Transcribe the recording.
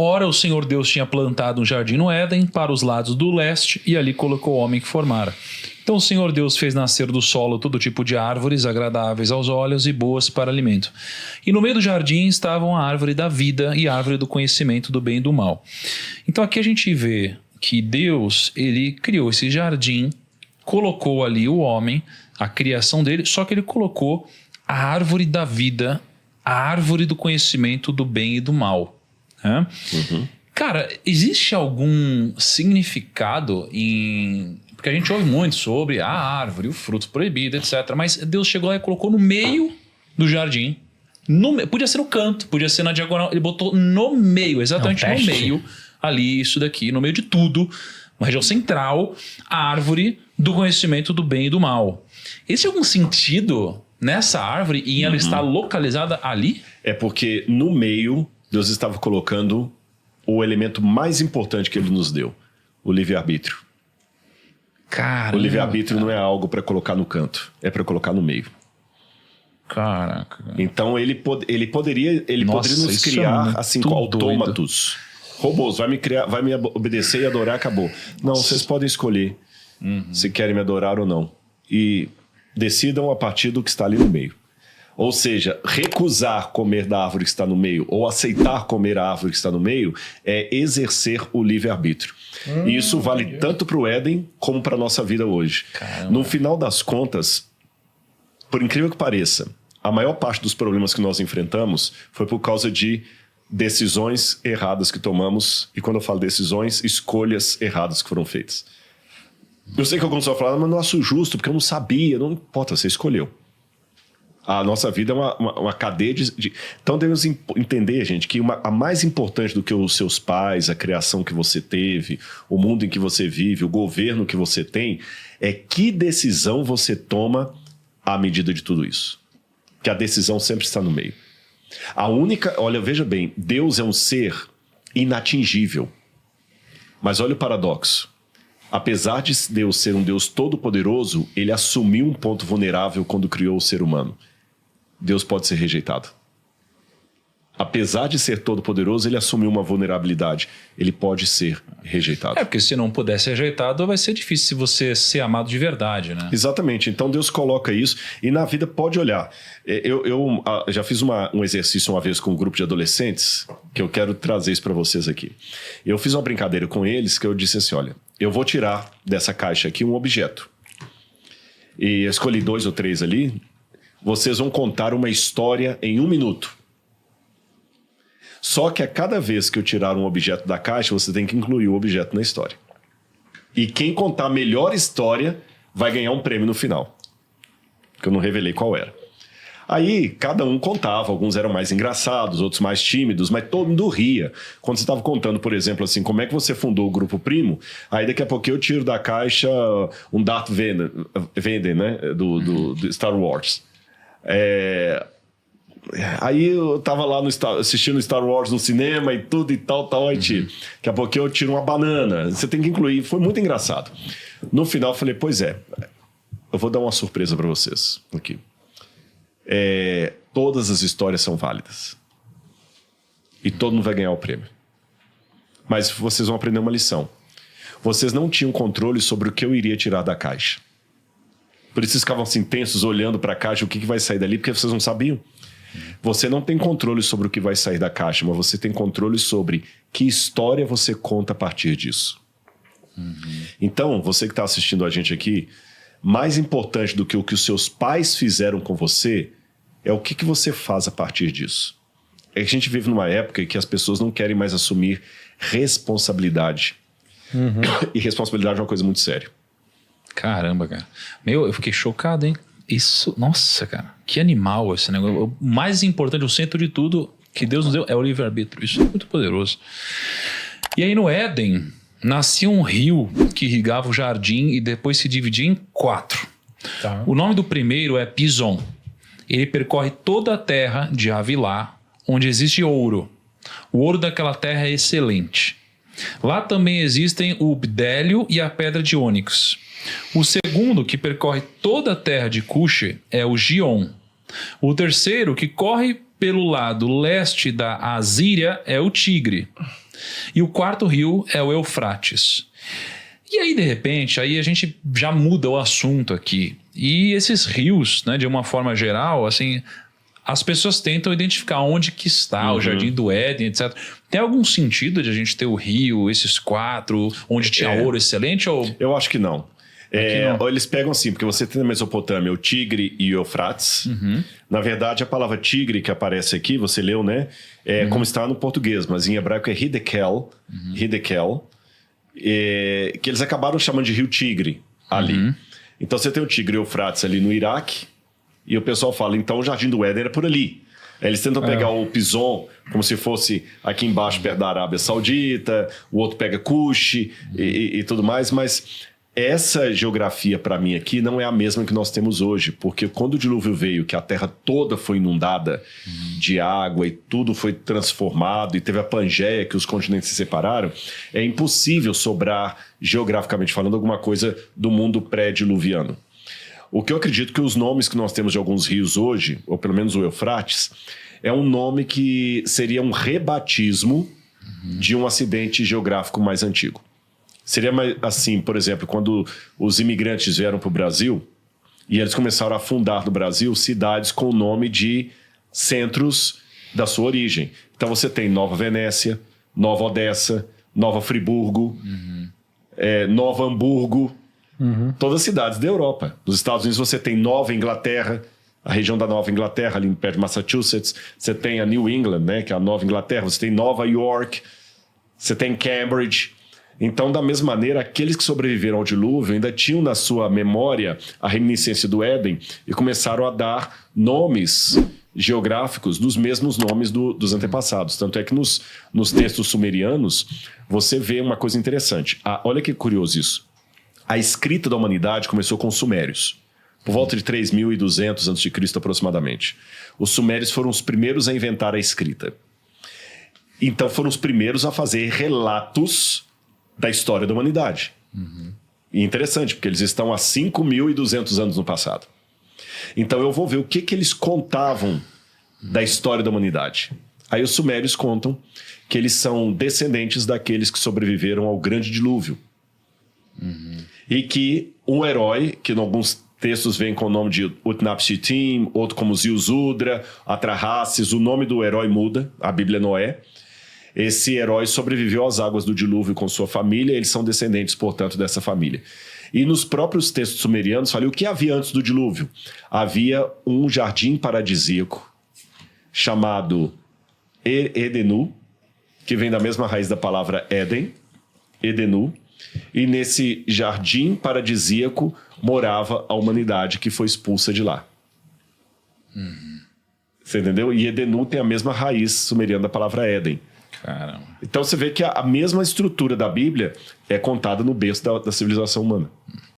Ora, o Senhor Deus tinha plantado um jardim no Éden para os lados do leste e ali colocou o homem que formara. Então o Senhor Deus fez nascer do solo todo tipo de árvores agradáveis aos olhos e boas para alimento. E no meio do jardim estavam a árvore da vida e a árvore do conhecimento do bem e do mal. Então aqui a gente vê que Deus, ele criou esse jardim, colocou ali o homem, a criação dele, só que ele colocou a árvore da vida, a árvore do conhecimento do bem e do mal. Né? Cara, existe algum significado em... Porque a gente ouve muito sobre a árvore, o fruto proibido, etc. Mas Deus chegou lá e colocou no meio do jardim. Podia ser no canto, podia ser na diagonal. Ele botou no meio, exatamente no meio. Ali, isso daqui, no meio de tudo. Na região central, a árvore do conhecimento do bem e do mal. Existe algum sentido nessa árvore e ela está localizada ali? É porque no meio... Deus estava colocando o elemento mais importante que ele nos deu, o livre-arbítrio. Caramba, o livre-arbítrio não é algo para colocar no canto, é para colocar no meio. Caraca. Então ele poderia nos criar assim, com autômatos. Robôs, vai me obedecer e adorar, acabou. Não, vocês podem escolher se querem me adorar ou não. E decidam a partir do que está ali no meio. Ou seja, recusar comer da árvore que está no meio ou aceitar comer a árvore que está no meio é exercer o livre-arbítrio. E isso vale tanto para o Éden como para a nossa vida hoje. Caramba. No final das contas, por incrível que pareça, a maior parte dos problemas que nós enfrentamos foi por causa de decisões erradas que tomamos. E quando eu falo decisões, escolhas erradas que foram feitas. Eu sei que alguns vão falar, mas não acho justo, porque eu não sabia. Não importa, você escolheu. A nossa vida é uma cadeia de... Então devemos entender, gente, que a mais importante do que os seus pais, a criação que você teve, o mundo em que você vive, o governo que você tem, é que decisão você toma à medida de tudo isso. Que a decisão sempre está no meio. Olha, veja bem, Deus é um ser inatingível. Mas olha o paradoxo. Apesar de Deus ser um Deus todo-poderoso, ele assumiu um ponto vulnerável quando criou o ser humano. Deus pode ser rejeitado. Apesar de ser todo-poderoso, ele assumiu uma vulnerabilidade. Ele pode ser rejeitado. Porque se não puder ser rejeitado, vai ser difícil se você ser amado de verdade, né? Exatamente. Então Deus coloca isso e na vida pode olhar. Eu já fiz um exercício uma vez com um grupo de adolescentes que eu quero trazer isso para vocês aqui. Eu fiz uma brincadeira com eles que eu disse assim, olha, eu vou tirar dessa caixa aqui um objeto. E eu escolhi 2 ou 3 ali. Vocês vão contar uma história em 1 minuto. Só que a cada vez que eu tirar um objeto da caixa, você tem que incluir o objeto na história. E quem contar a melhor história vai ganhar um prêmio no final. Que eu não revelei qual era. Aí, cada um contava. Alguns eram mais engraçados, outros mais tímidos, mas todo mundo ria. Quando você estava contando, por exemplo, assim, como é que você fundou o Grupo Primo, aí daqui a pouco eu tiro da caixa um Darth Vader, né? Do Star Wars. Aí eu tava lá assistindo Star Wars no cinema e tudo e tal, aí tiro. Daqui a pouco eu tiro uma banana. Você tem que incluir. Foi muito engraçado. No final eu falei, pois é, eu vou dar uma surpresa para vocês aqui. Todas as histórias são válidas. E todo mundo vai ganhar o prêmio. Mas vocês vão aprender uma lição. Vocês não tinham controle sobre o que eu iria tirar da caixa. Por isso vocês ficavam assim tensos olhando para a caixa, o que vai sair dali, porque vocês não sabiam. Você não tem controle sobre o que vai sair da caixa, mas você tem controle sobre que história você conta a partir disso. Então, você que está assistindo a gente aqui, mais importante do que o que os seus pais fizeram com você é o que você faz a partir disso. É que a gente vive numa época em que as pessoas não querem mais assumir responsabilidade. E responsabilidade é uma coisa muito séria. Caramba, cara. Eu fiquei chocado, hein? Isso, nossa, cara. Que animal esse negócio. O mais importante, o centro de tudo que Deus nos deu é o livre-arbítrio. Isso é muito poderoso. E aí no Éden, nascia um rio que irrigava o jardim e depois se dividia em 4. Tá. O nome do primeiro é Pison. Ele percorre toda a terra de Havilá, onde existe ouro. O ouro daquela terra é excelente. Lá também existem o bdélio e a pedra de ônix. O segundo, que percorre toda a terra de Cuxi, é o Gion. O terceiro, que corre pelo lado leste da Assíria, é o Tigre. E o quarto rio é o Eufrates. E aí, de repente, aí a gente já muda o assunto aqui. E esses rios, né, de uma forma geral, assim, as pessoas tentam identificar onde que está o Jardim do Éden, etc. Tem algum sentido de a gente ter o rio, esses quatro, onde tinha ouro excelente? Ou... Eu acho que não. Eles pegam assim, porque você tem na Mesopotâmia o Tigre e o Eufrates. Na verdade, a palavra tigre que aparece aqui, você leu, né? É como está no português, mas em hebraico é Hidekel. Hidekel. Que eles acabaram chamando de Rio Tigre ali. Então você tem o Tigre e o Eufrates ali no Iraque, e o pessoal fala, então o Jardim do Éden era por ali. Eles tentam pegar o Pison como se fosse aqui embaixo, perto da Arábia Saudita, o outro pega Cush e tudo mais, mas essa geografia para mim aqui não é a mesma que nós temos hoje, porque quando o dilúvio veio, que a terra toda foi inundada de água e tudo foi transformado e teve a Pangeia, que os continentes se separaram, é impossível sobrar, geograficamente falando, alguma coisa do mundo pré-diluviano. O que eu acredito que os nomes que nós temos de alguns rios hoje, ou pelo menos o Eufrates, é um nome que seria um rebatismo de um acidente geográfico mais antigo. Seria mais assim, por exemplo, quando os imigrantes vieram para o Brasil e eles começaram a fundar no Brasil cidades com o nome de centros da sua origem. Então você tem Nova Venécia, Nova Odessa, Nova Friburgo, Nova Hamburgo, todas cidades da Europa. Nos Estados Unidos você tem Nova Inglaterra, a região da Nova Inglaterra, ali perto de Massachusetts. Você tem a New England, né, que é a Nova Inglaterra. Você tem Nova York, você tem Cambridge. Então, da mesma maneira, aqueles que sobreviveram ao dilúvio ainda tinham na sua memória a reminiscência do Éden e começaram a dar nomes geográficos dos mesmos nomes dos antepassados. Tanto é que nos textos sumerianos você vê uma coisa interessante. Olha que curioso isso. A escrita da humanidade começou com os sumérios, por volta de 3.200 a.C. aproximadamente. Os sumérios foram os primeiros a inventar a escrita. Então foram os primeiros a fazer relatos da história da humanidade. E interessante, porque eles estão há 5.200 anos no passado. Então eu vou ver o que eles contavam da história da humanidade. Aí os sumérios contam que eles são descendentes daqueles que sobreviveram ao grande dilúvio. E que um herói, que em alguns textos vem com o nome de Utnapishtim, outro como Ziusudra, Atrahasis, o nome do herói muda, a Bíblia é Noé. Esse herói sobreviveu às águas do dilúvio com sua família, eles são descendentes, portanto, dessa família. E nos próprios textos sumerianos, falei o que havia antes do dilúvio. Havia um jardim paradisíaco chamado Edenu, que vem da mesma raiz da palavra Éden, Edenu, e nesse jardim paradisíaco morava a humanidade que foi expulsa de lá. Você entendeu? E Edenu tem a mesma raiz sumeriana da palavra Éden. Caramba. Então você vê que a mesma estrutura da Bíblia é contada no berço da civilização humana.